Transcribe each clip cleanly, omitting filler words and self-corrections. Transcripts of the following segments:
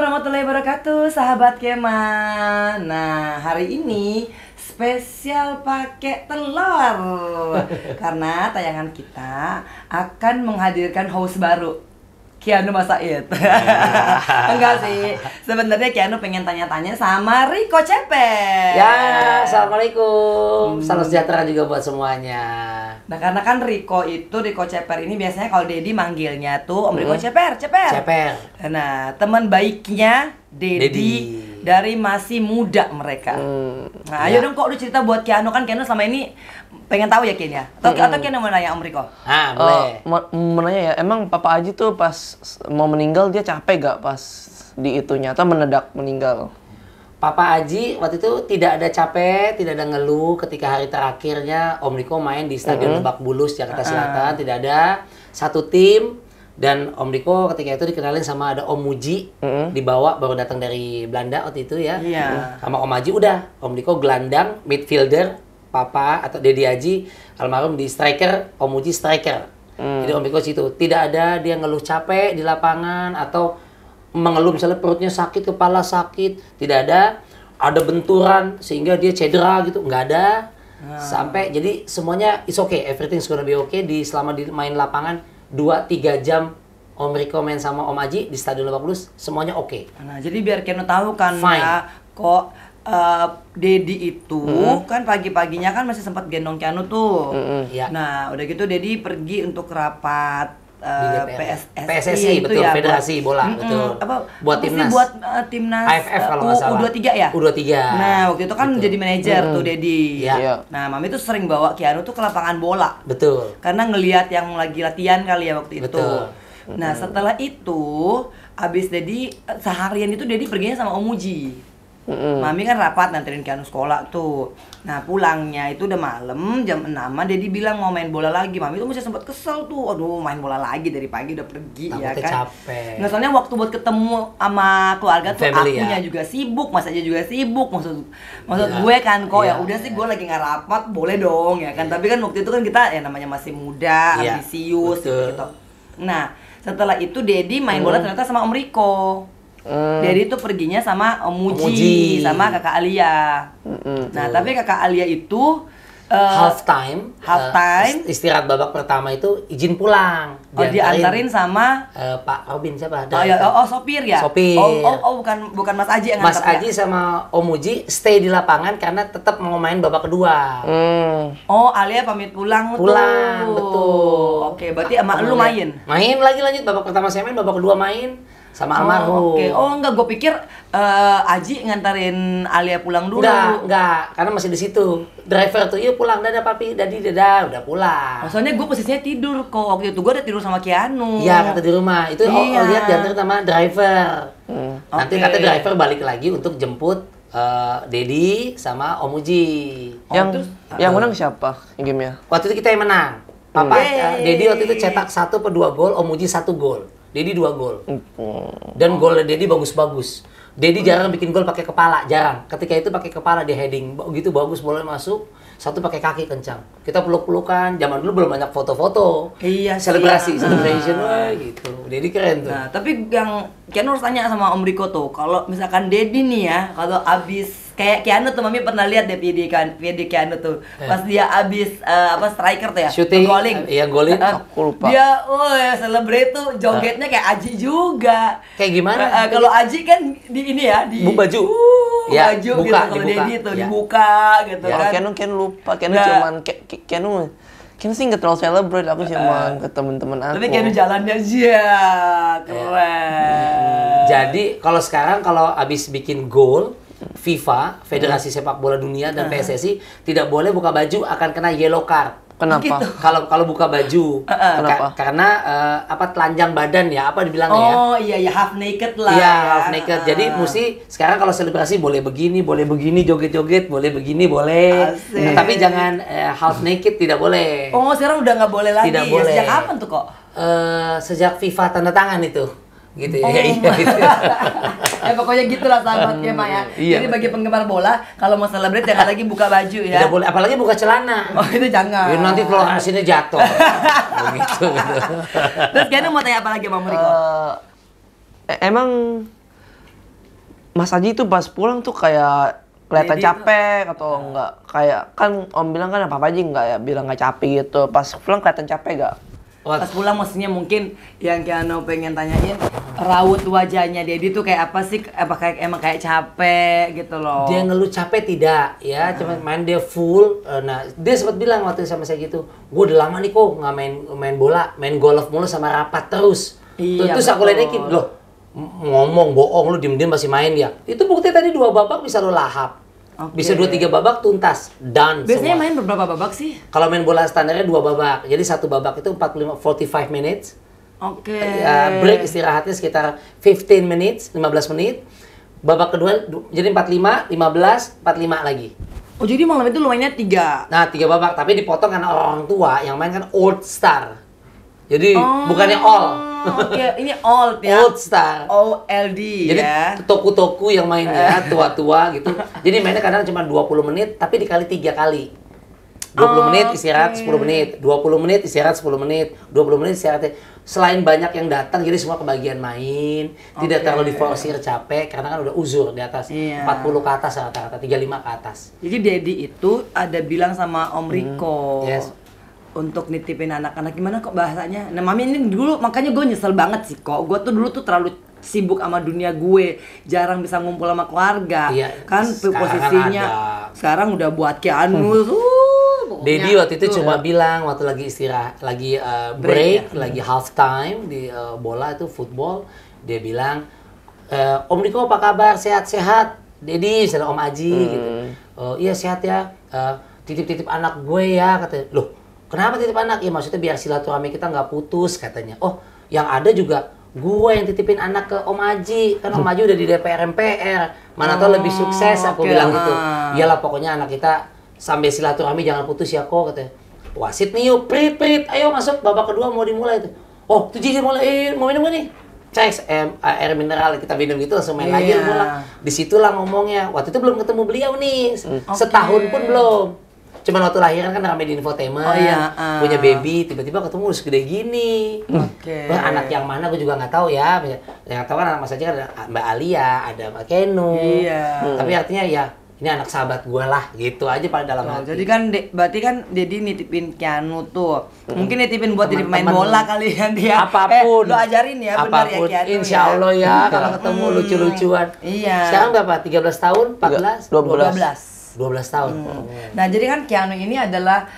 warahmatullahi wabarakatuh, sahabat Kema. Nah, hari ini spesial pakai telur karena tayangan kita akan menghadirkan host baru, Keanu Mas Said. Enggak sih, sebenarnya Keanu pengen tanya-tanya sama Rico Ceper. Ya, assalamualaikum. Salam sejahtera juga buat semuanya. Nah, karena kan Rico Ceper ini biasanya kalau Dedi manggilnya tuh Om Rico Ceper. Ceper. Nah, teman baiknya Dedi dari masih muda mereka. Nah, ayo dong kok udah cerita buat Keanu, kan Keanu selama ini pengen tahu ya Ken ya? Atau Keanu mau nanya Om Rico? Ah, boleh. Mau nanya ya, emang Papa Aji tuh pas mau meninggal dia capek gak pas di itunya atau mendadak meninggal? Papa Aji waktu itu tidak ada capek, tidak ada ngeluh ketika hari terakhirnya Om Riko main di Stadion Lebak Bulus, Jakarta Selatan. Tidak ada satu tim. Dan Om Riko ketika itu dikenalin sama ada Om Muji, dibawa baru datang dari Belanda waktu itu ya. Iya. Sama Om Aji udah, Om Riko gelandang, midfielder, Papa atau Dedi Aji almarhum di striker, Om Muji striker. Jadi Om Riko situ, tidak ada dia ngeluh capek di lapangan atau mengeluh misalnya perutnya sakit, kepala sakit, tidak ada. Ada benturan sehingga dia cedera gitu, nggak ada. Sampai jadi semuanya is okay, everything's gonna be okay selama di main lapangan 2-3 jam Om Riko main sama Om Aji di Stadion Lebak Bulus, semuanya oke. Nah, jadi biar Keanu tahu kan Fine. ya, kok Dedi itu kan pagi-paginya kan masih sempat gendong Keanu tuh. Iya. Nah, udah gitu Dedi pergi untuk rapat Di DPR. PSSI PSSI, itu betul, ya, Federasi Bola, betul. apa Buat sih, timnas. buat timnas AFF kalau nggak salah. U23 ya? U23. Nah, waktu itu kan Betul. jadi manajer tuh Dedi. Iya. Nah, Mami tuh sering bawa Keanu tuh ke lapangan bola. Betul. Karena ngelihat yang lagi latihan kali ya waktu itu. Betul. Nah, setelah itu abis Dedi seharian itu Dedi perginya sama Om Muji. Mami kan rapat nganterin Keanu sekolah tuh. Nah, pulangnya itu udah malam jam 6-an Dedi bilang mau main bola lagi. Mami tuh masih sempat kesel tuh. Aduh, main bola lagi dari pagi udah pergi. Takutnya Ya kan. capek. Nggak, soalnya waktu buat ketemu sama keluarga tuh Family, akunya ya. juga sibuk, Mas aja juga sibuk. Maksud Iya. gue kan kok ya Iya. udah sih gue lagi nggak rapat, boleh dong ya kan. Tapi kan waktu itu kan kita ya namanya masih muda, Iya, ambisius betul. gitu. Nah, setelah itu Dedi main bola ternyata sama Om Riko. Dedi tuh perginya sama Om Muji, Muji. sama Kakak Alia. Nah, tapi Kakak Alia itu Halftime. Istirahat babak pertama itu izin pulang. diantarin sama Pak Robin siapa? sopir ya? Sopir. Bukan Mas Aji yang Mas nganter ya? Aji sama Om Muji stay di lapangan karena tetap mau main babak kedua. Oh, Alia pamit pulang tuh. Pulang, betul. Oke, berarti sama lu main? Main lagi lanjut, babak pertama saya main, babak kedua main sama almarhum. Oke. Oh, enggak, gue pikir Aji nganterin Alia pulang dulu. Enggak, karena masih di situ. Driver tuh, yuk pulang, dadah papi, dadi, dadah, udah pulang. Soalnya gue posisinya tidur kok waktu itu, gue udah tidur sama Keanu. Iya, kata di rumah. Itu Iya. lihat diantar sama driver. Nanti Oke. kata driver balik lagi untuk jemput Dedi sama Om Muji. Yang menang siapa gamenya? Waktu itu kita yang menang. Papa, Yeay. Dedi waktu itu cetak 1/2 gol, Om Muji 1 gol. Dedi 2 gol. Dan golnya Dedi bagus-bagus. Dedi jarang bikin gol pakai kepala, jarang. Ketika itu pakai kepala dia heading, gitu bagus, bola masuk. Satu pakai kaki kencang. Kita peluk-pelukan. Zaman dulu belum banyak foto-foto. Iya sih. Celebration, wah gitu. Dedi keren tuh. Nah, tapi yang Keanu harus tanya sama Om Riko tuh, kalau misalkan Dedi nih ya, kalau abis kayak Keanu tuh, Mami pernah lihat deh video Keanu tuh, pas dia abis striker tuh ya, Shooting, golin. iya, golin. Aku lupa. Dia, celebrate tuh jogetnya kayak Aji juga. Kayak gimana? Kalau Aji kan di ini ya, di Baju. baju Ya, gitu. buka, Kalau dibuka. Dedi tuh Ya. dibuka gitu Kalau kan. Keanu lupa, Keanu Nah. cuman Keanu sih nggak terlalu celebrate, aku cuma ke temen-temen aku. Tapi Keanu jalannya aja keren. Jadi kalau sekarang kalau abis bikin gol, FIFA, Federasi Sepak Bola Dunia dan PSSI tidak boleh buka baju, akan kena yellow card. Kenapa? Gitu. Kalau buka baju, Kenapa? karena telanjang badan ya, apa dibilangnya ya? Oh iya ya, half naked lah. Iya, ya. half naked. Jadi mesti sekarang kalau selebrasi boleh begini, joget-joget, boleh begini, boleh. Asik. Tapi jangan half naked, tidak boleh. Oh, sekarang udah nggak boleh lagi. Tidak Ya, boleh. sejak kapan tuh kok? Sejak FIFA tanda tangan itu. Gitu ya. Oh. Iya, gitu. Ya pokoknya gitulah sahabatnya Maya. Iya. Jadi bagi penggemar bola, kalau mau celebrate jangan lagi buka baju ya. Tidak boleh, apalagi buka celana. Oh, itu jangan. Ya, nanti kalau asinnya jatuh. Begitu. Terus Keanu mau tanya apa lagi sama Riko? Emang Mas Aji tuh pas pulang tuh kayak kelihatan Dedi capek atau enggak? Kayak kan Om bilang kan Papa Aji enggak ya, bilang nggak capek gitu. Pas pulang kelihatan capek gak? Pas pulang maksudnya mungkin yang Keanu pengen tanyain, raut wajahnya Dedi tuh kayak apa sih? Apa kayak emang kayak capek gitu loh? Dia ngeluh capek tidak, ya, cuma main dia full. Nah, dia sempat bilang waktu sama saya gitu, gue udah lama nih kok nggak main bola, main golf mulu sama rapat terus. Iya, Terus aku ledekin, loh ngomong bohong lu diem-diem masih main ya. Itu bukti tadi 2 babak bisa lo lahap. Oke. Bisa 2-3 babak tuntas, done Biasanya semua. main berapa babak sih? Kalau main bola standarnya 2 babak. Jadi 1 babak itu 45 minutes. Oke. Break istirahatnya sekitar 15 minutes, 15 menit. Babak kedua jadi 45, 15, 45 lagi. Oh jadi malam itu lu mainnya 3. Nah, 3 babak tapi dipotong karena orang tua yang main kan old star. Jadi bukannya all. Oke, ini old ya. Old star. OLD Jadi ya. toku-toku yang mainnya tua-tua gitu. Jadi mainnya kadang cuma 20 menit tapi dikali 3 kali. 20 menit istirahat 10 menit, 20 menit istirahat 10 menit, 20 menit istirahat. Selain banyak yang datang jadi semua kebagian main, tidak terlalu diforsir capek karena kan udah uzur di atas. Iya. 40 ke atas rata-rata, 35 ke atas. Jadi Dedi itu ada bilang sama Om Riko. Yes. Untuk nitipin anak-anak gimana kok bahasanya. Nah Mami ini dulu makanya gue nyesel banget sih kok. Gue tuh dulu tuh terlalu sibuk sama dunia gue, jarang bisa ngumpul sama keluarga. Iya, Kan sekarang posisinya ada. sekarang udah buat Keanu. Pokoknya Dedi waktu itu cuma bilang waktu lagi istirahat, lagi break, lagi half time di bola itu football, dia bilang, Om Riko apa kabar? Sehat-sehat? Dedi, misalnya Om Aji gitu. Iya sehat ya. Titip-titip anak gue ya katanya. Loh, kenapa titip anak? Ya maksudnya biar silaturahmi kita nggak putus katanya. Oh, yang ada juga gue yang titipin anak ke Om Aji. Kan Om Aji udah di DPR MPR. Mana tahu lebih sukses aku oke. bilang gitu. Iyalah pokoknya anak kita sampai silaturahmi jangan putus ya kok katanya. Wasit nih yuk, prit, ayo masuk babak kedua mau dimulai tuh. Oh, tuh jadi mulai, mau minum gak nih? Cek air mineral kita minum gitu langsung main lagi Iya. pulang. Disitulah ngomongnya. Waktu itu belum ketemu beliau nih, setahun pun belum. Cuman waktu lahiran kan rame di infotainment, Oh, iya, punya baby, tiba-tiba ketemu udah segede gini. Oke. Wah, anak yang mana gue juga nggak tahu ya. Yang tahu kan anak Mas Aji kan ada Mbak Alia, ada Mbak Kenu. Iya. Tapi artinya ya ini anak sahabat gue lah, gitu aja pada dalam Oh, hati. jadi kan berarti kan Dedi nitipin Keanu tuh. Mungkin nitipin buat jadi pemain Teman-teman. bola kali ya dia. Apapun, Lo ajarin ya benar ya apapun, Keanu. insya Allah ya kalau ketemu lucu-lucuan. Iya. Sekarang berapa? 13 tahun? 14? 12. 12 tahun. Nah, jadi kan Keanu ini adalah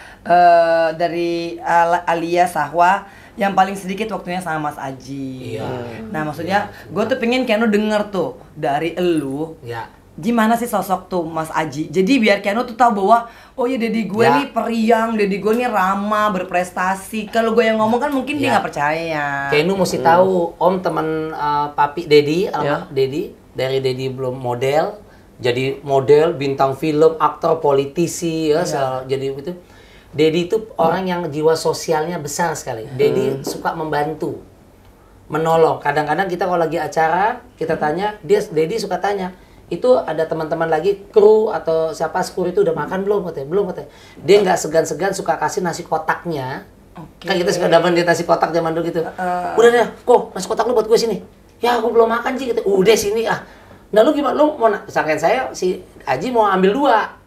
dari Alia Sahwa yang paling sedikit waktunya sama Mas Aji. Iya. Nah, maksudnya gue tuh pengen Keanu denger tuh dari elu. Ya. Gimana sih sosok tuh Mas Aji? Jadi biar Keanu tuh tahu bahwa oh ya Dedi gue Ya. nih periang, Dedi gue nih ramah, berprestasi. Kalau gue yang ngomong kan mungkin dia Ya. nggak percaya. Kenu mesti tahu, Om teman Papi Dedi, Ya. Dedi dari Dedi belum model, jadi model, bintang film, aktor, politisi ya, jadi itu. Dedi itu orang yang jiwa sosialnya besar sekali. Dedi suka membantu, menolong. Kadang-kadang kita kalau lagi acara, kita tanya, Dedi suka tanya, itu ada teman-teman lagi kru atau siapa skru itu udah makan belum katanya, belum katanya. Dia nggak segan-segan suka kasih nasi kotaknya. Kan kita suka dapat di nasi kotak zaman dulu gitu. Udah deh, kok nasi kotak lu buat gue sini. Ya aku belum makan sih gitu. Udah sini ah. Nah lu gimana? Lu mau sangkain saya si Aji mau ambil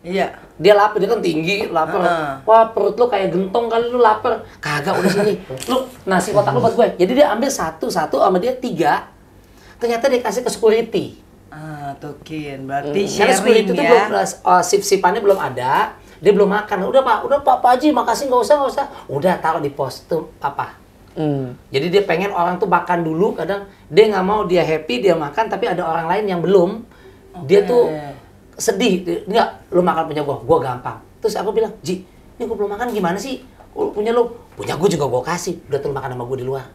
2. Iya. Dia lapar, dia kan tinggi, lapar. Wah perut lu kayak gentong kali lu lapar. Kagak udah sini. Lu nasi kotak lu buat gue. Jadi dia ambil satu sama dia 3. Ternyata dia kasih ke security. Tuh Kin, berarti Karena sharing security itu ya. belum sip-sipannya belum ada. Dia belum makan. Udah Pak Haji, makasih nggak usah. Udah taruh di pos tuh apa. Jadi dia pengen orang tuh makan dulu. Kadang dia nggak mau, dia happy dia makan, tapi ada orang lain yang belum. Dia tuh sedih. Nggak, lu makan punya gua gampang. Terus aku bilang, Ji, ini gua belum makan gimana sih? Punya lu, punya gua juga gua kasih. Udah tuh makan sama gua di luar.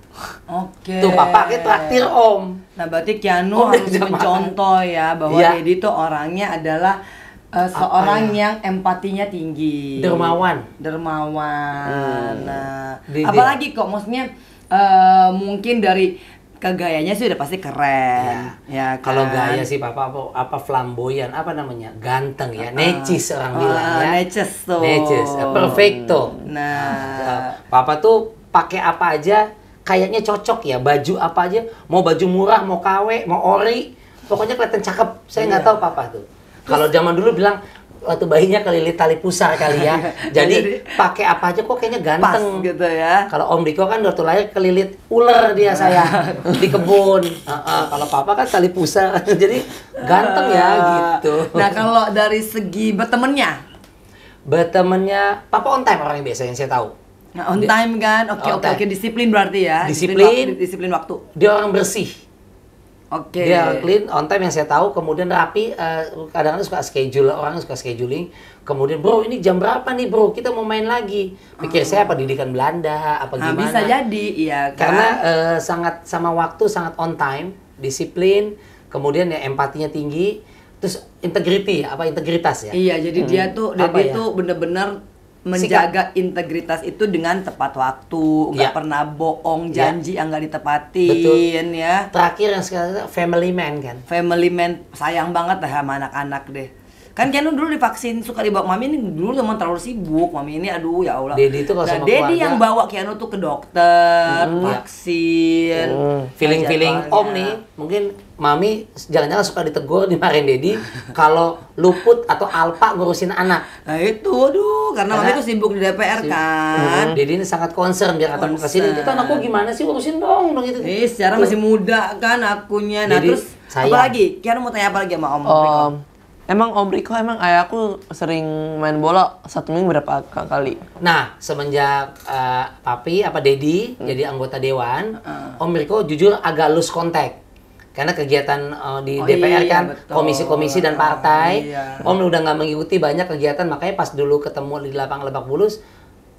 Oke. Tuh papaknya traktir Om. Nah, berarti Keanu Oh, harus dia mencontoh ya bahwa Iya. Dedi tuh orangnya adalah seorang yang empatinya tinggi. Dermawan. Nah, Dedi. apalagi kok maksudnya mungkin dari kegayanya sih udah pasti keren. Ya, kan? Kalau gaya sih apa flamboyan, apa namanya? Ganteng ya, necis orang bilang ya. Neces tuh. Necis, perfecto. Nah, Papa tuh pakai apa aja kayaknya cocok ya, baju apa aja, mau baju murah, mau KW, mau ori, pokoknya kelihatan cakep. Saya nggak tahu papa tuh. Kalau zaman dulu bilang waktu bayinya kelilit tali pusar kali ya. Jadi pakai apa aja kok kayaknya ganteng Pas gitu ya. Kalau Om Riko kan waktu lahir kelilit ular dia saya di kebun. Kalau papa kan tali pusar. Jadi ganteng ya gitu. Nah, kalau dari segi bertemannya, Papa on time orang yang biasa yang saya tahu. nah, on time kan? On time. Oke, disiplin berarti ya. Disiplin waktu. Dia orang bersih. Oke. Dia clean, on time yang saya tahu, kemudian rapi, kadang-kadang suka schedule, orang suka scheduling. Kemudian, bro ini jam berapa nih bro, kita mau main lagi. Pikir saya apa didikan Belanda, apa Nah, gimana. bisa jadi, iya kan? Karena sangat sama waktu, sangat on time, disiplin, kemudian ya empatinya tinggi, terus integritas ya. Iya, jadi dia tuh, Apa dia ya? tuh bener-bener menjaga integritas itu dengan tepat waktu, nggak Iya. pernah bohong, Iya. janji yang nggak ditepatin ya. Terakhir yang sekarang family man kan. Family man, sayang banget dah sama anak-anak deh. Kan Keanu dulu divaksin suka dibawa Mami ini dulu teman terlalu sibuk. Mami ini aduh ya Allah. Dedi itu kalau Nah, sama Dedi keluarga- yang bawa Keanu tuh ke dokter, vaksin. Feeling Ngajak Om keluarga. nih, mungkin Mami jangan-jangan suka ditegur, dimarahin Dedi kalau luput atau alpa ngurusin anak. Nah itu, aduh, karena Mami tuh sibuk di DPR kan. Dedi ini sangat concern biar ketemu ke sini. Itu anakku gimana sih urusin dong gitu. Secara Tuh. masih muda kan akunya. Nah, Jadi, terus sayang. apa lagi? Keanu mau tanya apa lagi sama Om? Emang Om Riko, emang ayahku sering main bola satu minggu berapa kali? Nah, semenjak Papi Dedi jadi anggota dewan, Om Riko jujur agak lose contact. Karena kegiatan di Oh, DPR iya, kan, betul. komisi-komisi dan partai, Iya. Om udah nggak mengikuti banyak kegiatan, makanya pas dulu ketemu di lapangan Lebak Bulus,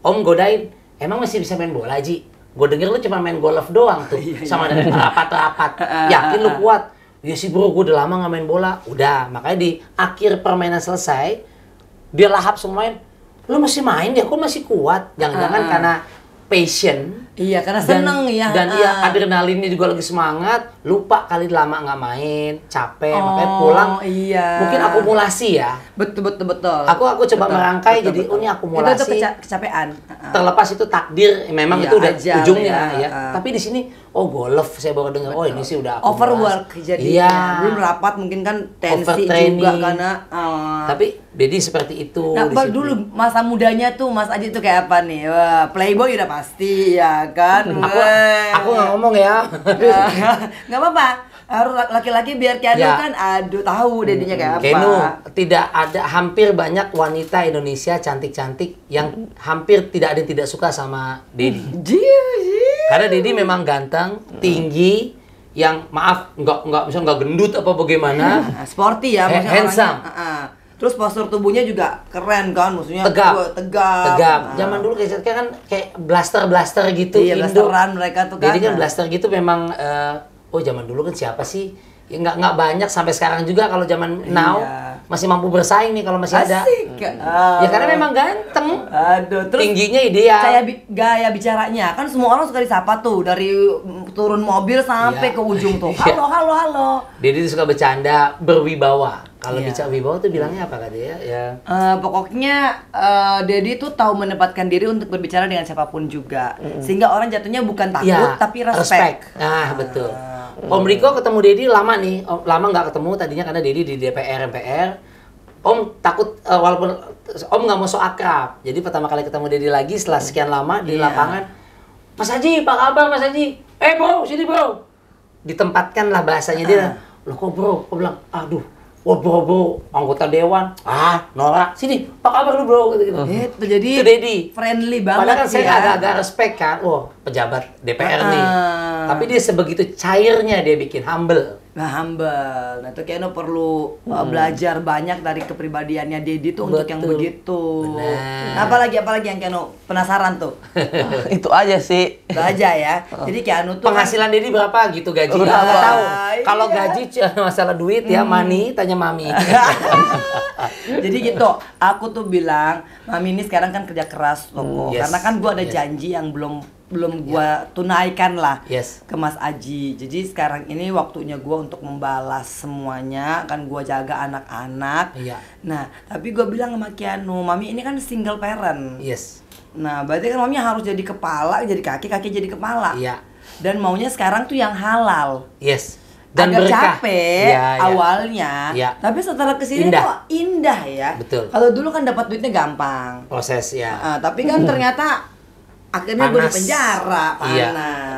Om godain, emang masih bisa main bola, Ji? Gue denger lu cuma main golf doang tuh, sama dengan rapat-rapat. Yakin lu kuat? Ya sih bro, gue udah lama nggak main bola. Udah, makanya di akhir permainan selesai, dia lahap semuanya, lu masih main ya, kok masih kuat? Jangan-jangan karena passion. Iya, karena seneng ya. Dan iya adrenalinnya juga lagi semangat, lupa kali lama nggak main, capek, makanya pulang. Iya. Mungkin akumulasi ya. Betul. Aku coba merangkai jadi ini akumulasi. Itu kecapean. Terlepas itu takdir, memang Iya, itu udah ajal ujungnya ya. ya. Tapi di sini golf saya baru dengar. Oh ini sih udah akumulasi. Overwork jadinya. Iya. Belum rapat mungkin kan tensi Overtraining. juga karena Tapi Dedi seperti itu. Nah, disiplin. dulu masa mudanya tuh Mas Aji tuh kayak apa nih? Wah, playboy udah pasti ya kan. Aku nggak ngomong ya. Nggak apa-apa. Harus laki-laki biar Keanu Ya. kan aduh tahu dedinya kayak apa. Kenu, tidak ada, hampir banyak wanita Indonesia cantik-cantik yang hampir tidak ada yang tidak suka sama Dedi. Karena Dedi memang ganteng, tinggi, yang maaf misalnya nggak gendut apa bagaimana, Sporty ya maksudnya handsome. orangnya. Terus postur tubuhnya juga keren kan, maksudnya Tegap. tegap. Zaman dulu kayak blaster gitu. Iya, Indo. blasteran mereka tuh kan. Jadi kan blaster gitu memang zaman dulu kan siapa sih? Ya nggak banyak sampai sekarang juga kalau zaman now masih mampu bersaing nih kalau masih ada. Asik. Ya karena memang ganteng. Aduh, terus Tingginya ideal. kayak gaya bicaranya kan semua orang suka disapa tuh dari turun mobil sampai Iya. ke ujung tuh. Iya. Halo. Dedi tuh suka bercanda, berwibawa. Kalau Iya. bicara wibawa tuh bilangnya apa kak dia? Ya. Pokoknya Dedi tuh tahu menempatkan diri untuk berbicara dengan siapapun juga, sehingga orang jatuhnya bukan takut Iya, tapi respect. Nah, betul. Om Riko ketemu Dedi lama nih. Lama nggak ketemu tadinya karena Dedi di DPR, MPR. Om takut, walaupun Om nggak mau so akrab. Jadi pertama kali ketemu Dedi lagi setelah sekian lama di Iya. lapangan. Mas Haji, apa kabar Mas Haji? Bro, sini bro. Ditempatkan lah bahasanya dia. Loh kok bro? Aku bilang, aduh. Wah bro, anggota dewan. Nora, sini, apa kabar lu bro? Gitu. Itu jadi Itu Dedi. friendly banget. Padahal kan saya ya. agak-agak respect kan. Wah, pejabat DPR nih. Tapi dia sebegitu cairnya dia bikin humble. Nah, humble. Nah, itu Keanu perlu belajar banyak dari kepribadiannya Dedi tuh untuk yang Betul. begitu. Benar. Nah, apalagi yang Keanu penasaran tuh. Itu aja sih. Itu aja ya. Jadi Keanu tuh Penghasilan Dedi berapa gitu gaji? Berapa? Nggak tahu. Iya. Kalau gaji masalah duit ya, money, tanya mami. Jadi gitu, aku tuh bilang, Mami ini sekarang kan kerja keras loh, Yes. karena kan gua ada Yes. janji yang belum gua tunaikan lah Yes. ke Mas Aji. Jadi sekarang ini waktunya gua untuk membalas semuanya, kan gua jaga anak-anak. Iya. Nah, tapi gua bilang sama Keanu, Mami ini kan single parent. Yes. Nah, berarti kan Mami harus jadi kepala, jadi kaki, kaki jadi kepala. Iya. Dan maunya sekarang tuh yang halal. Yes. Dan agak berkah. capek Iya, iya. awalnya, Iya. tapi setelah kesini Indah. kok indah ya. Betul. Kalau dulu kan dapat duitnya gampang, Proses ya. tapi kan ternyata akhirnya gue di Panas. penjara, panas. Iya,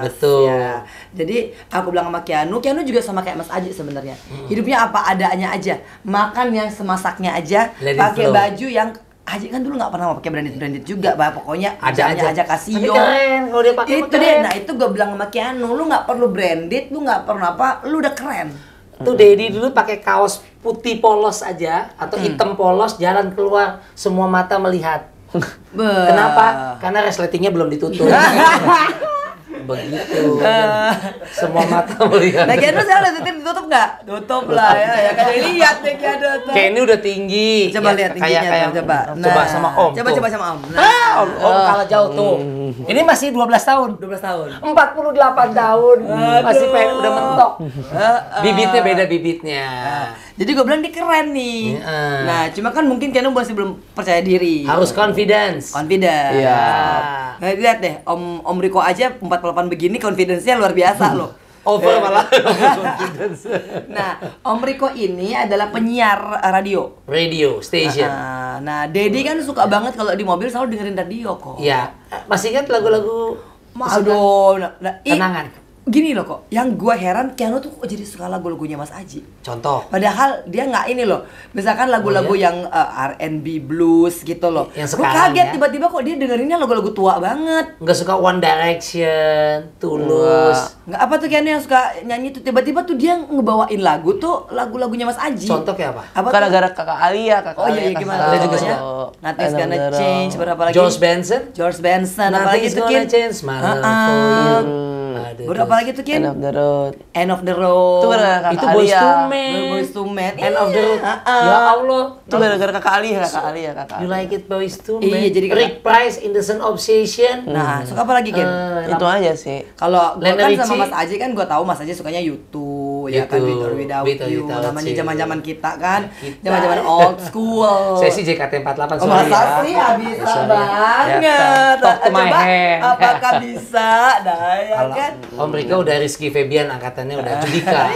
betul. Ya. Jadi aku bilang sama Keanu juga sama kayak Mas Aji sebenarnya. Hidupnya apa adanya aja, makan yang semasaknya aja, Let it pakai flow. baju yang Aji kan dulu nggak pernah mau pakai branded juga, bah pokoknya Ada aja Tapi Casio. keren kalau dia pakai. Itu dia, nah itu gue bilang sama Keanu, lu nggak perlu branded, lu nggak perlu apa, lu udah keren. Tuh Dedi dulu pakai kaos putih polos aja atau hitam polos, jalan keluar semua mata melihat. Kenapa? Karena resletingnya belum ditutup. Begitu. Semua mata melihat. Nah Keanu sekarang ditutup nggak? Tutup lah ya kan lihat deh Keanu tuh. Kayak ini udah tinggi. Coba Ya, lihat tingginya kayak tuh, coba. Coba sama Om. Coba tuh. coba sama Om. Om kalah jauh tuh. Ini masih 12 tahun. 12 tahun. 48 tahun. Masih pengen udah mentok. Heeh. Bibitnya beda bibitnya. Jadi gue bilang dia keren nih. Nah, cuma kan mungkin Keanu masih belum percaya diri. Harus confidence. Confident. Iya. Nah, lihat deh, Om Riko aja 48 begini confidence-nya luar biasa loh. Over malah. Nah, Om Riko ini adalah penyiar radio. Radio station. Nah, Dedi kan suka banget kalau di mobil selalu dengerin radio kok. Iya. Masih ingat lagu-lagu Aduh, kenangan? Gini loh kok, yang gua heran Keanu tuh kok jadi suka lagu-lagunya Mas Aji. Contoh. Padahal dia nggak ini loh, misalkan lagu-lagu yang R&B blues gitu loh. Yang Gua sekarang kaget ya. tiba-tiba kok dia dengerinnya lagu-lagu tua banget. Nggak suka One Direction, Tulus. Nggak apa tuh Keanu yang suka nyanyi tuh tiba-tiba tuh dia ngebawain lagu tuh lagu-lagunya Mas Aji. Contoh kayak apa? Apa tuh? Gara-gara kakak Alia, Oh iya, Alia gimana? Dia juga contohnya? suka. Nothing's gonna change, berapa lagi? George Benson. George Benson, apalagi Nothing's tuh gonna Kin? change my love for you. Aduh, Berapa lagi tuh Kin? End of the road. End of the road. Itu gara-gara kakak Itu Boyz Alia. II Men. Boyz II Men. End of the road. Iya. Ya Allah. Itu gara-gara kakak Alia, kakak Alia. You like it Boyz II Iya, Men. jadi Rick Price, Indecent Obsession. Nah, suka apa lagi Kin? Itu aja sih. Kalau gua Lionel kan Richie. sama Mas Aji kan gua tahu Mas Aji sukanya YouTube, ya kan With or Without With or You. Without Namanya You. zaman-zaman kita kan, Kita. zaman-zaman old school. Saya sih JKT48 Oh, sorry masa ya. sih? Ah, bisa Sorry ya. banget. Talk to my Coba, hand. apakah bisa? Nah, ya Kalau kan? Om Riko udah Rizky Febian, angkatannya udah Judika.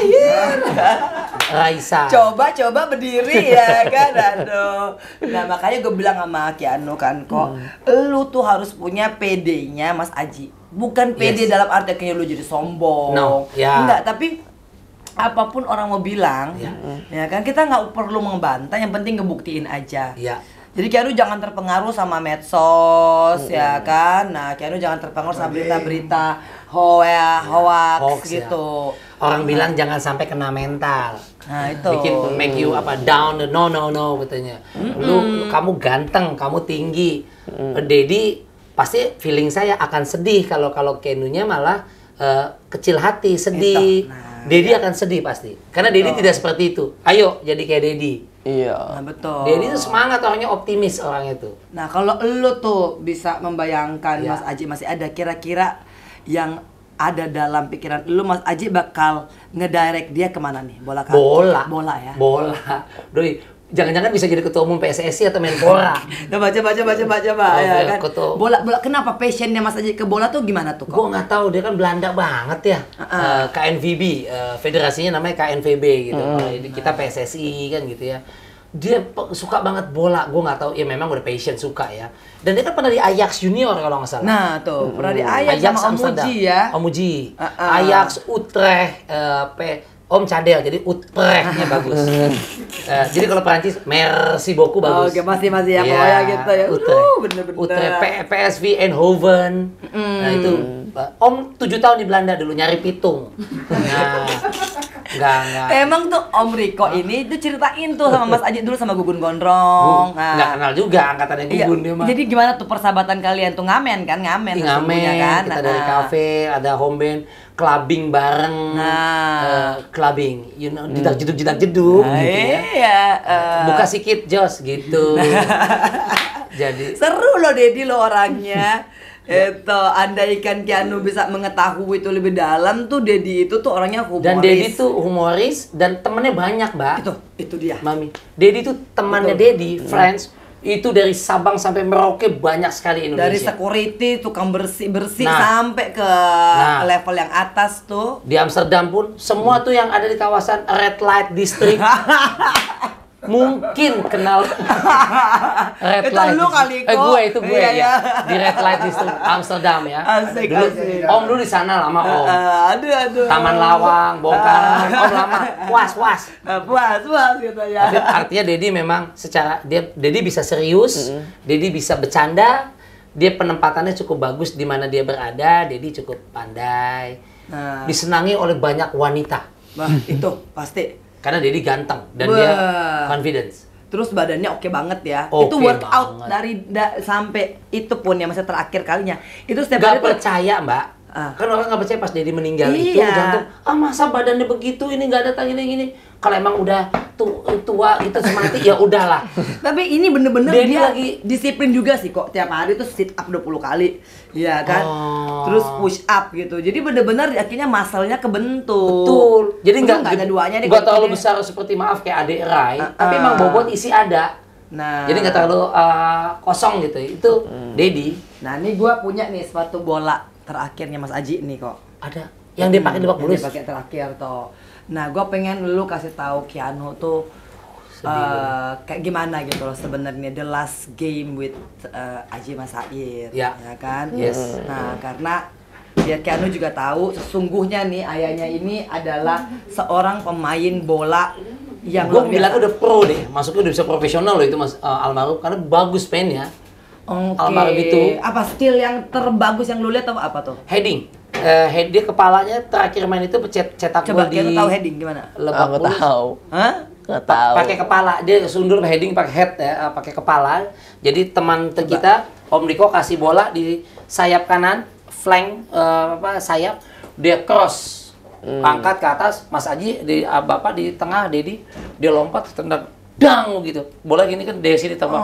Raisa. Coba berdiri ya kan, aduh. Nah makanya gue bilang sama Keanu kan kok, lu tuh harus punya PD-nya Mas Aji. Bukan PD Yes. dalam arti kayak lu jadi sombong. No, ya. Enggak, tapi apapun orang mau bilang, ya kan kita nggak perlu membantah, yang penting ngebuktiin aja. Iya. Jadi Keanu jangan terpengaruh sama medsos, ya kan? Nah, Keanu jangan terpengaruh sama berita-berita hoax Hoax, gitu. Orang bilang jangan sampai kena mental. Nah, itu. Bikin make you apa down, no katanya. Lu kamu ganteng, kamu tinggi. Dedi pasti feeling saya akan sedih kalau Keanu-nya malah kecil hati, sedih. Itu. Nah, Dedi akan sedih pasti. Karena Dedi tidak seperti itu. Ayo jadi kayak Dedi. Iya. Nah, betul. Dedi itu semangat, orangnya optimis orang itu. Nah, kalau lu tuh bisa membayangkan Ya. Mas Aji masih ada kira-kira yang ada dalam pikiran lu, Mas Aji bakal ngedirect dia kemana nih? Bola kaki? Bola ya? Bola. Doi, jangan-jangan bisa jadi ketua umum PSSI atau Menpora. Coba Oh, ya iya, kan. ketua. Bola kenapa passionnya Mas Aji ke bola tuh gimana tuh kok? Gue nggak tahu, dia kan Belanda banget ya. KNVB, federasinya namanya KNVB gitu. Kalau kita PSSI kan gitu ya. Dia suka banget bola, gue nggak tahu. Ya memang udah passion, suka ya. Dan dia kan pernah di Ajax Junior kalau nggak salah. Nah, tuh pernah di Ajax sama Om Amsterdam. Muji ya. Om Muji. Ajax, Utrecht, Om Cadel, jadi Utrechtnya bagus. Jadi kalau Perancis, merci beaucoup bagus. Oke, masih ya, Iya, pokoknya gitu ya. Utrecht. Bener-bener. Utrecht, PSV Eindhoven. Nah itu, Om 7 tahun di Belanda dulu nyari pitung. Nah, enggak. Emang tuh Om Riko ini tuh ceritain tuh sama Mas Aji dulu sama Gugun Gondrong. Nggak kenal juga angkatannya Iya, Gugun dia mah. jadi gimana tuh persahabatan kalian tuh ngamen Ngamen, sesungguhnya kan? kita dari kafe, ada home band, clubbing bareng, clubbing, you know, jedak jeduk Nah, gitu ya. iya, Buka sikit Jos gitu. Jadi seru loh Dedi lo orangnya. Itu andaikan Keanu bisa mengetahui itu lebih dalam tuh Dedi itu tuh orangnya humoris. dan Dedi tuh humoris dan temennya banyak, Mbak. itu dia. Mami. Dedi tuh temannya Dedi, friends. Itu dari Sabang sampai Merauke banyak sekali Indonesia. Dari security, tukang bersih-bersih Nah. sampai ke level yang atas tuh. Di Amsterdam pun semua tuh yang ada di kawasan Red Light District mungkin kenal Red Itu Light lu District. kali, Ko. Itu gue Iya, ya. iya. Di Red Light District Amsterdam ya. Asik, Dulu, asik. Om dulu di sana lama Om. Aduh. Taman Lawang, bongkaran, Om lama. Was. Puas gitu ya. Tapi artinya Dedi memang secara Dedi bisa serius, Dedi bisa bercanda, dia penempatannya cukup bagus di mana dia berada, Dedi cukup pandai, Nah. disenangi oleh banyak wanita. Wah, itu pasti. Karena Dedi ganteng dan Wah. dia confidence. Terus badannya oke banget ya. Oke Itu workout banget. dari sampai itu pun ya masa terakhir kalinya. Itu setiap Gak hari tuh percaya Mbak. Ah. Kan orang gak percaya pas Dedi meninggal itu Iya. jantung. Masa badannya begitu ini gak ada gini. Kalau emang udah tua gitu semati ya udahlah. Tapi ini bener-bener Dia dia lagi- disiplin juga sih kok. Tiap hari tuh sit up 20 kali. Iya kan? Oh. Terus push up gitu. Jadi bener-bener akhirnya muscle-nya kebentuk. Betul. Jadi Untung nggak ada duanya deh. nggak kalau terlalu ini. besar seperti maaf kayak adik Rai, tapi emang bobot isi ada. Nah. Jadi nggak terlalu kosong gitu. Itu Dedi Nah, ini gua punya nih sepatu bola terakhirnya Mas Aji nih kok. ada yang dia pakai di Lebak Yang Bulus. dia pakai terakhir tuh. Nah, gue pengen lu kasih tahu Keanu tuh kayak gimana gitu loh sebenarnya the last game with Aji Masair, Ya. kan? Yes. Nah, karena biar Keanu juga tahu sesungguhnya nih ayahnya ini adalah seorang pemain bola yang Gue luar bilang biasa. udah pro deh, masuknya udah bisa profesional loh itu Mas almarhum karena bagus mainnya. Oke. almarhum itu. Apa skill yang terbagus yang lu lihat atau apa tuh? Heading. Dia kepalanya terakhir main itu cetak Coba gol di Keanu tahu heading gimana? Lebak Nggak Bulus. tahu. Hah? Nggak tahu. Pakai kepala, dia sundul heading pakai head ya, pakai kepala. Jadi teman kita Om Diko kasih bola di sayap kanan, flank sayap, dia cross, angkat ke atas, Mas Aji di Bapak di tengah, Dedi dia lompat tendang, dang gitu. Bola gini kan dari sini tembak,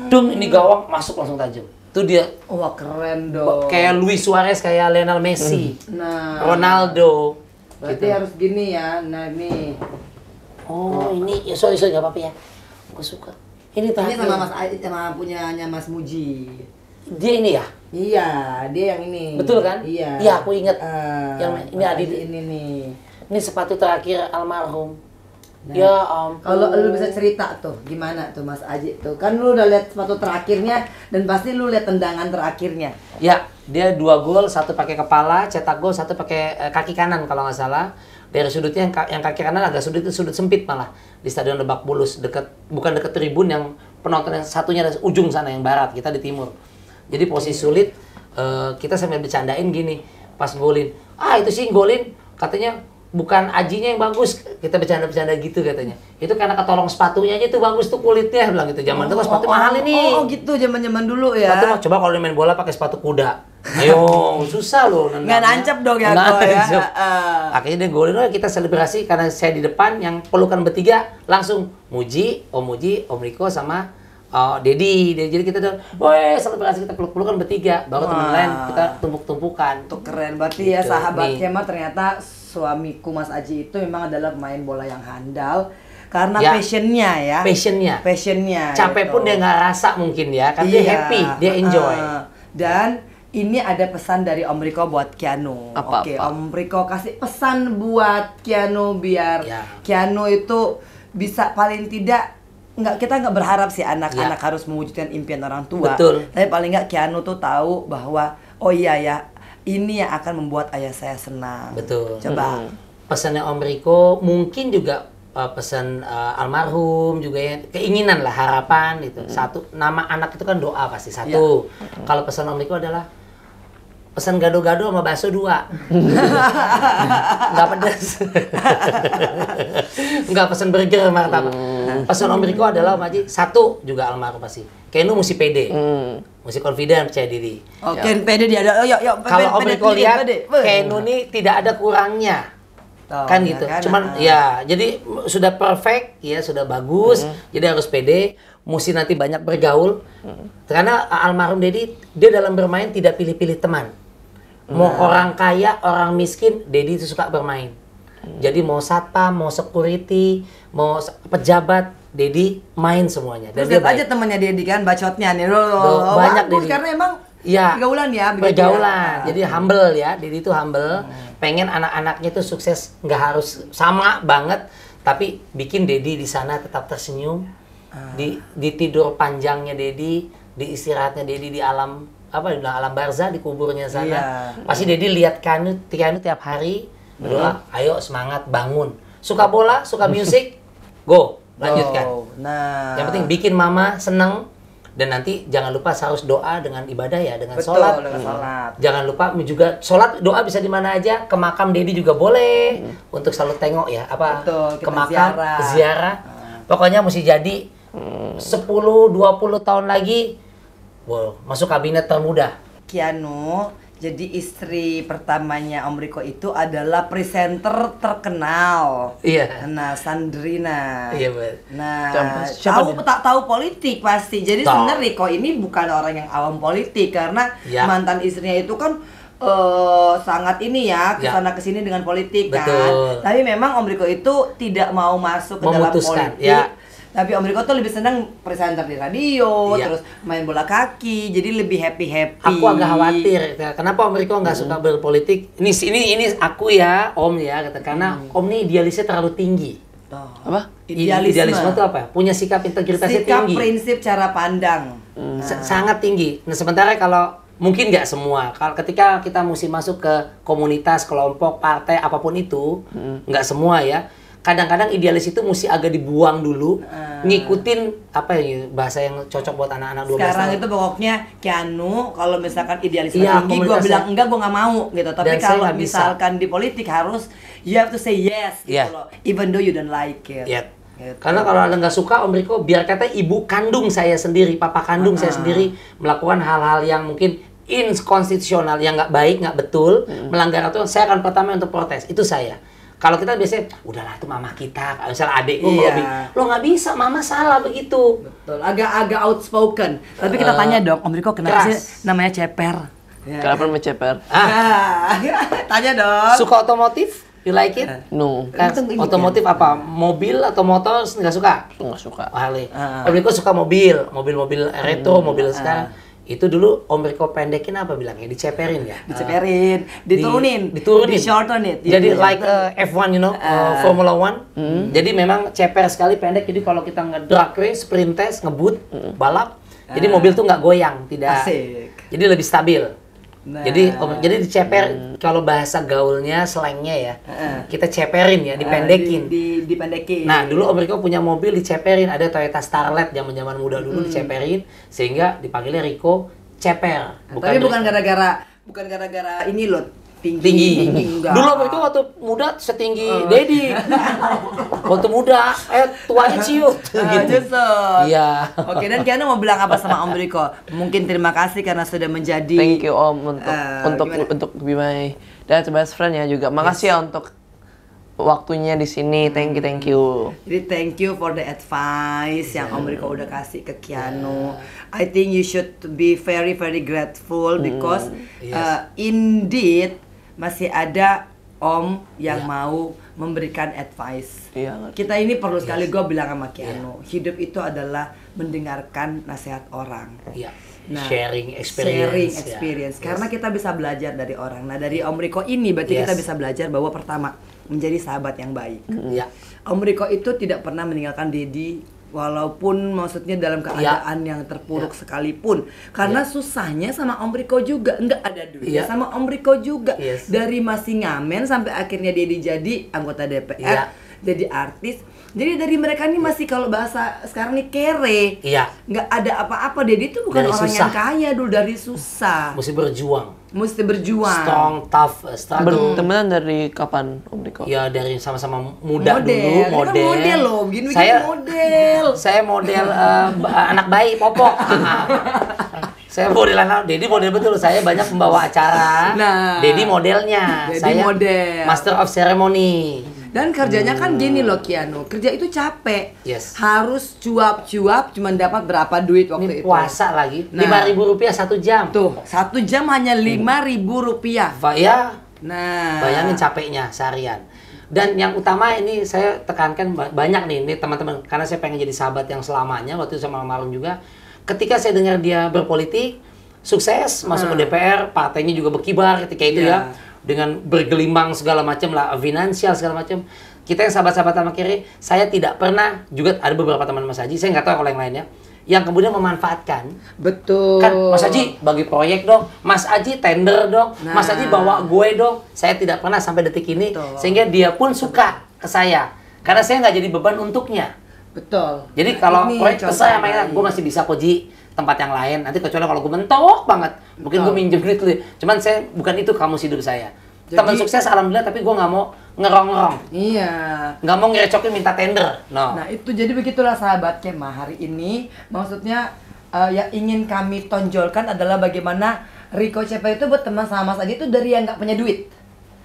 dung ini gawang masuk langsung tajam. Itu dia Wah, keren dong. kayak Luis Suarez, kayak Lionel Messi, Nah, Ronaldo. berarti gitu. harus gini ya. Nah, nih. Oh ini ya sorry nggak apa-apa ya, gue suka. Ini Ini terakhir. sama Mas Aji, sama punyanya Mas Muji. Dia ini ya. Iya, dia yang ini. Betul kan? Iya. Iya, aku ingat. Yang ini Mas Adit. Aji ini nih. Ini sepatu terakhir almarhum. Nah, Ya ampun. Kalau lu bisa cerita tuh, gimana tuh Mas Aji tuh? Kan lu udah lihat sepatu terakhirnya dan pasti lu lihat tendangan terakhirnya. Ya, dia 2 gol, 1 pakai kepala, cetak gol, 1 pakai kaki kanan kalau nggak salah. Dari sudutnya yang kaki kanan agak sudut sempit malah di Stadion Lebak Bulus bukan dekat tribun yang penonton yang satunya dari ujung sana yang barat, kita di timur. Jadi posisi sulit, kita sambil bercandain gini pas golin. Itu sih golin katanya bukan Ajinya yang bagus, kita bercanda-bercanda gitu katanya. Itu karena ketolong sepatunya aja tuh bagus tuh kulitnya, bilang gitu. Zaman itu kan sepatu mahal ini. Oh, gitu zaman-zaman dulu ya. Sepatu mah coba kalau dia main bola pakai sepatu kuda. Ayo, susah loh. Nggak nancep dong ya, Nggak Ko, ya. nancep. Akhirnya dia golin, kita selebrasi karena saya di depan yang pelukan bertiga langsung Muji, Om Riko sama Dedi. Jadi kita udah, woi selebrasi kita peluk-pelukan bertiga. Baru teman Wah. lain kita tumpuk-tumpukan. Tuh keren berarti ya Gitu. sahabatnya Nih. mah ternyata suamiku Mas Aji itu memang adalah pemain bola yang handal karena Ya. passionnya ya. Passionnya. Capek gitu. pun dia nggak rasa mungkin ya, kan dia Iya. happy, dia enjoy. Dan ini ada pesan dari Om Riko buat Keanu. Apa? Oke, Om Riko kasih pesan buat Keanu biar Ya. Keanu itu bisa paling tidak kita nggak berharap sih anak-anak Ya. harus mewujudkan impian orang tua. Betul. Tapi paling nggak Keanu tuh tahu bahwa oh iya ya, ini yang akan membuat ayah saya senang. Betul. Coba. Pesannya Om Riko mungkin juga pesan almarhum juga ya, keinginan lah, harapan gitu. Satu, nama anak itu kan doa pasti satu. Kalau pesan Om Riko adalah pesan gado-gado sama bakso 2. Nggak pedas. Nggak pesan burger martabak. Pesan Om Riko adalah Om Haji, satu juga almarhum pasti. Keanu mesti pede. Mesti confident, percaya diri. Oke, pede dia ada. Yuk, Kalau Om Riko lihat, Keanu ini tidak ada kurangnya. Kan gitu. Cuman ya, jadi sudah perfect, ya sudah bagus. Jadi harus pede, mesti nanti banyak bergaul. Karena almarhum Dedi, dia dalam bermain tidak pilih-pilih teman. Mau orang kaya, orang miskin, Dedi itu suka bermain. Jadi mau satpam, mau security, mau pejabat, Dedi main semuanya. Terus dia lihat aja temannya Dedi kan bacotnya nih. banyak bagus, Dedi. karena emang Iya. pergaulan ya. begitu Pergaulan. ya. Jadi humble ya. Dedi itu humble. Pengen anak-anaknya itu sukses, nggak harus sama banget, tapi bikin Dedi di sana tetap tersenyum. Di tidur panjangnya Dedi, di istirahatnya Dedi di alam alam barzah, di kuburnya sana. Iya. Pasti Dedi lihat Keanu tiap hari berdoa, ayo semangat bangun. Suka bola, suka musik, go lanjutkan. Nah, Yang penting bikin mama seneng. Dan nanti jangan lupa harus doa dengan ibadah ya, dengan betul, sholat. dengan sholat. Jangan lupa juga sholat, doa bisa di mana aja. Ke makam Dedi juga boleh. Untuk selalu tengok ya, Betul, ke kita makam, ziarah. Pokoknya mesti jadi 10-20 tahun lagi, wow, masuk kabinet termuda. Keanu, jadi istri pertamanya Om Riko itu adalah presenter terkenal. Iya. Nah, Sandrina. Iya, betul. Nah, Siapa tahu dia? tak tahu politik pasti. Jadi Tahu. sebenarnya Riko ini bukan orang yang awam politik karena Ya. mantan istrinya itu kan sangat ini ya Ya. kesana kesini dengan politik kan. Betul. Tapi memang Om Riko itu tidak mau masuk ke dalam Memutuskan, politik. ya. Tapi Om Riko tuh lebih senang presenter di radio, Iya. terus main bola kaki, jadi lebih happy. Aku agak khawatir. Kenapa Om Riko nggak suka berpolitik? Ini aku ya, Om ya, karena Om ini idealisnya terlalu tinggi. Tuh. Apa? Idealisme itu apa? Punya sikap integritasnya Sikap, tinggi. prinsip, cara pandang. Sangat tinggi. Nah, sementara kalau mungkin nggak semua, kalau ketika kita mesti masuk ke komunitas, kelompok, partai apapun itu, nggak semua ya. Kadang-kadang idealis itu mesti agak dibuang dulu, ngikutin apa ya bahasa yang cocok buat anak-anak 12 Sekarang tahun. itu pokoknya Keanu kalau misalkan idealisme Iya, tinggi, gue komunitasnya. bilang enggak, gue nggak mau gitu. Tapi Dan saya kalau nggak bisa. misalkan di politik harus you have to say yes gitu Iya. loh, even though you don't like it. Ya. Gitu. Karena kalau Anda nggak suka, Om Riko, biar kata ibu kandung saya sendiri, papa kandung saya sendiri melakukan hal-hal yang mungkin inkonstitusional, yang nggak baik, nggak betul, melanggar aturan, saya akan pertama untuk protes. Itu saya. Kalau kita biasanya, udahlah itu mama kita, misalnya adikku, Iya. lo nggak bisa, mama salah begitu. Betul, agak outspoken. Tapi kita tanya dong, Om Riko kenapa keras. sih namanya ceper? Ya. Kenapa namanya ceper? Ah, tanya dong. Suka otomotif? You like it? No, Kan, Itu otomotif apa? Mobil atau motor nggak suka? aku nggak suka. Harley. Om Riko suka mobil retro, mobil sekarang. Itu dulu Om Riko pendekin apa bilangnya? Diceperin ya? Diceperin, diturunin, diturunin. di-shorten it. Jadi Iya. like F1 Formula One. Jadi memang ceper sekali, pendek. Jadi kalau kita nge-drag race, sprint test, ngebut, balap, jadi mobil tuh nggak goyang, tidak. Asik. Jadi lebih stabil. Nah. Jadi diceper, kalau bahasa gaulnya, slangnya ya, kita ceperin ya, dipendekin. Dipendekin. Nah, dulu Om Riko punya mobil diceperin, ada Toyota Starlet zaman-zaman muda dulu diceperin, sehingga dipanggilnya Riko Ceper. Tapi bukan gara-gara ini loh tinggi. enggak. Dulu Om Riko waktu muda setinggi Dedi. Waktu muda, tuanya ciut. Justru. Iya. Oke, dan Keanu mau bilang apa sama Om Riko? Mungkin terima kasih karena sudah menjadi Thank you Om gimana? untuk be my dad's best friend ya juga. Makasih ya untuk waktunya di sini. Thank you. Jadi thank you for the advice yang Om Riko udah kasih ke Keanu. I think you should be very grateful because indeed masih ada Om yang mau memberikan advice. Iya. Kita ini perlu sekali, gue bilang sama Keanu, hidup itu adalah mendengarkan nasihat orang. Iya. Nah, Sharing sharing experience. experience. Ya. Karena kita bisa belajar dari orang. Nah, dari Om Riko ini berarti Yes. kita bisa belajar bahwa pertama, menjadi sahabat yang baik. Iya. Om Riko itu tidak pernah meninggalkan Dedi walaupun maksudnya dalam keadaan yang terpuruk sekalipun. Karena susahnya sama Om Riko juga, enggak ada duitnya Iya. sama Om Riko juga. Yes. Dari masih ngamen sampai akhirnya Dedi jadi anggota DPR, Iya. jadi artis. Jadi dari mereka ini masih kalau bahasa sekarang nih kere. Iya. Nggak ada apa-apa. Dedi itu bukan Dari orang susah. yang kaya dulu, dari susah. Mesti berjuang. Mesti berjuang. Strong, tough, struggle. Berteman dari kapan Om Riko? Ya dari sama-sama muda Model. dulu, Ini kan model. model loh, begini Saya model. Saya model anak bayi popok. Saya model anak, Dedi model betul. Saya banyak membawa acara. Nah. Dedi modelnya. Dedi Saya model. Master of Ceremony. Dan kerjanya kan gini loh Keanu, kerja itu capek. Yes. Harus cuap-cuap cuma dapat berapa duit waktu Ini itu. puasa lagi. Nah. Rp5.000 1 jam. Tuh, 1 jam hanya Rp5.000. Ya, Nah, bayangin capeknya seharian. Dan yang utama ini saya tekankan banyak nih, ini teman-teman, karena saya pengen jadi sahabat yang selamanya waktu itu sama almarhum juga. Ketika saya dengar dia berpolitik, sukses, masuk ke DPR, partainya juga berkibar ketika itu ya, dengan bergelimang segala macam lah, finansial segala macam. Kita yang sahabat-sahabat sama kiri, saya tidak pernah, juga ada beberapa teman Mas Haji, saya nggak tahu kalau yang lainnya, yang kemudian memanfaatkan. Betul. Kan Mas Haji bagi proyek dong, Mas Haji tender dong, Mas Haji bawa gue dong. Saya tidak pernah sampai detik ini, sehingga dia pun suka ke saya. Karena saya nggak jadi beban untuknya. Betul. Jadi kalau proyek ke saya, gue masih bisa kok Ji, tempat yang lain. Nanti kecuali kalau gue mentok banget, mungkin gue minjem duit lu. Cuman saya bukan itu kamus hidup saya. Teman sukses alhamdulillah, tapi gue nggak mau ngerong-ngerong. Iya. Nggak mau ngerecokin minta tender. No. Nah itu jadi begitulah sahabat Kemah hari ini. Maksudnya yang ingin kami tonjolkan adalah bagaimana Rico CP itu berteman sama Mas Haji itu dari yang nggak punya duit.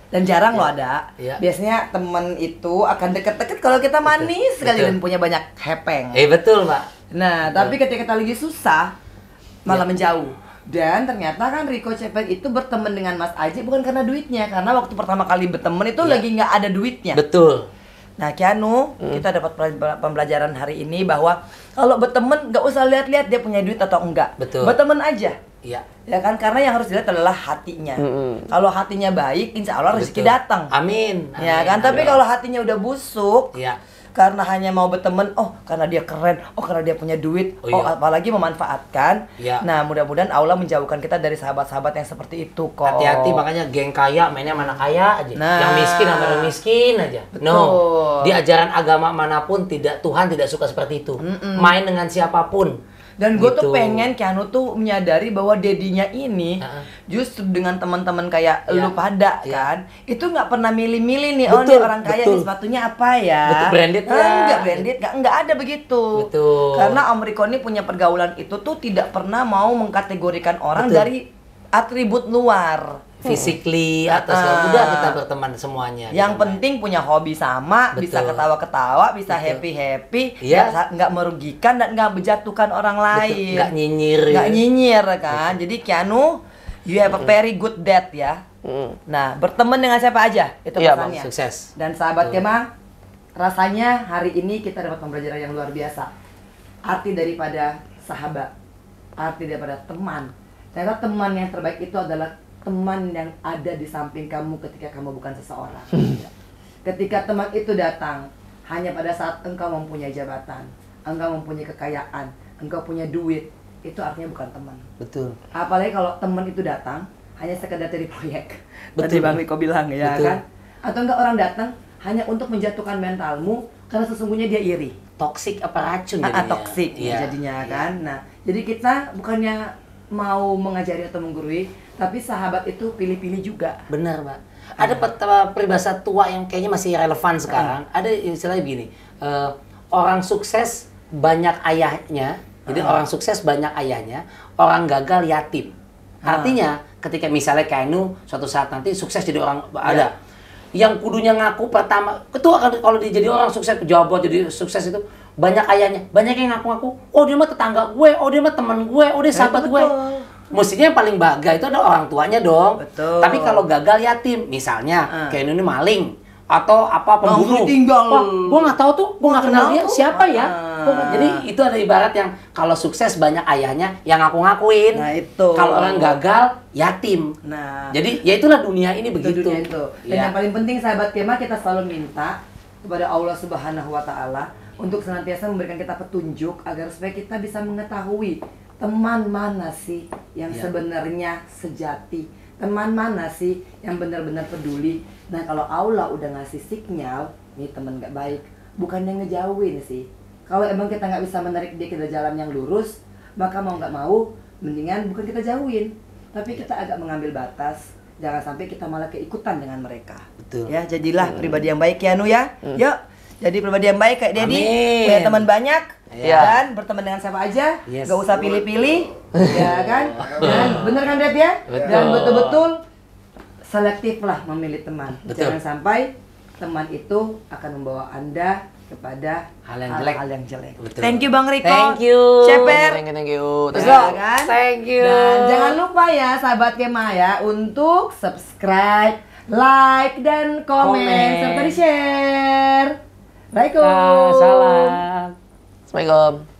Dan jarang loh ada. Biasanya teman itu akan deket-deket kalau kita manis sekali dan punya banyak hepeng. Betul Pak. Nah tapi ketika kita lagi susah malah menjauh. Dan ternyata kan Rico Cepet itu berteman dengan Mas Haji bukan karena duitnya, karena waktu pertama kali berteman itu lagi nggak ada duitnya. Betul. Nah Kianu, kita dapat pembelajaran hari ini bahwa kalau berteman nggak usah lihat-lihat dia punya duit atau enggak. Betul. Berteman aja. Iya. Ya kan, karena yang harus dilihat adalah hatinya. Kalau hatinya baik, insya Allah rezeki datang. Amin. Ya kan, tapi kalau hatinya udah busuk, karena hanya mau berteman, karena dia keren, karena dia punya duit, apalagi memanfaatkan. Nah, mudah-mudahan Allah menjauhkan kita dari sahabat-sahabat yang seperti itu kok. Hati-hati, makanya geng kaya mainnya mana kaya aja. Yang miskin sama yang miskin aja. Betul. No. Di ajaran agama manapun Tuhan tidak suka seperti itu. Main dengan siapapun. Dan gue tuh pengen Kianu tuh menyadari bahwa dedinya ini justru dengan teman-teman kayak lu pada kan, itu nggak pernah milih-milih nih, nih orang kaya nih sepatunya apa ya? Betul, branded ya. Enggak branded, nggak ada begitu. Betul. Karena Om Rico ini punya pergaulan itu tuh tidak pernah mau mengkategorikan orang dari atribut luar. Physically atau udah kita berteman semuanya. Yang penting punya hobi sama, bisa ketawa-ketawa, bisa happy-happy, nggak merugikan dan nggak menjatuhkan orang lain. Nggak nyinyir. Nggak nyinyir kan. Jadi Kianu, you have a very good dad ya. Nah, berteman dengan siapa aja itu pesannya. Sukses. Dan sahabat Kemah, rasanya hari ini kita dapat pembelajaran yang luar biasa. Arti daripada sahabat, arti daripada teman. Ternyata teman yang terbaik itu adalah teman yang ada di samping kamu ketika kamu bukan seseorang. Ketika teman itu datang hanya pada saat engkau mempunyai jabatan, engkau mempunyai kekayaan, engkau punya duit, itu artinya bukan teman. Betul. Apalagi kalau teman itu datang hanya sekedar dari proyek. Betul. Tadi Bang Rico bilang ya kan? Atau enggak orang datang hanya untuk menjatuhkan mentalmu karena sesungguhnya dia iri. Toksik apa racun jadinya? Toksik jadinya kan. Nah, jadi kita bukannya mau mengajari atau menggurui, tapi sahabat itu pilih-pilih juga. Benar, Mbak. Ada peribahasa tua yang kayaknya masih relevan sekarang. Ada istilahnya begini, orang sukses banyak ayahnya, jadi orang sukses banyak ayahnya, orang gagal yatim. Artinya, ketika misalnya Kainu suatu saat nanti sukses jadi orang ada, yang kudunya ngaku pertama, ketua kalau dia jadi orang sukses, pejabat jadi sukses itu, banyak ayahnya, banyak yang ngaku-ngaku, oh dia mah tetangga gue, oh dia mah teman gue, oh dia sahabat gue. Mestinya yang paling bangga itu adalah orang tuanya dong. Betul. Tapi kalau gagal yatim, misalnya kayak ini maling atau apa pembunuh, wah, gue nggak tahu tuh, gue nggak kenal dia siapa ya. Jadi itu ada ibarat yang kalau sukses banyak ayahnya yang ngaku-ngakuin. Nah itu. Kalau orang gagal yatim. Nah. Jadi ya itulah dunia ini begitu. Dunia itu. Dan yang paling penting sahabat Kemah, kita selalu minta kepada Allah Subhanahu Wa Taala untuk senantiasa memberikan kita petunjuk agar supaya kita bisa mengetahui teman mana sih yang sebenarnya sejati, teman mana sih yang benar-benar peduli. Nah kalau Allah udah ngasih sinyal, nih teman gak baik, bukan yang ngejauhin sih. Kalau emang kita nggak bisa menarik dia ke jalan yang lurus, maka mau nggak mau, mendingan bukan kita jauhin, tapi kita agak mengambil batas. Jangan sampai kita malah keikutan dengan mereka. Betul. Ya jadilah pribadi yang baik ya Nu ya. Yuk. Jadi pribadi yang baik kayak Dedi, punya teman banyak, dan berteman dengan siapa aja, gak usah pilih-pilih, ya kan? Dan bener kan Ded ya? Betul. Dan betul-betul selektif lah memilih teman. Betul. Jangan sampai teman itu akan membawa Anda kepada hal yang jelek. Betul. Thank you Bang Rico. Thank you. Ceper. Thank you. Ya, kan? Thank you. Dan jangan lupa ya sahabat Kemah ya untuk subscribe, like dan komen serta di-share. Assalamualaikum. Salam. Assalamualaikum.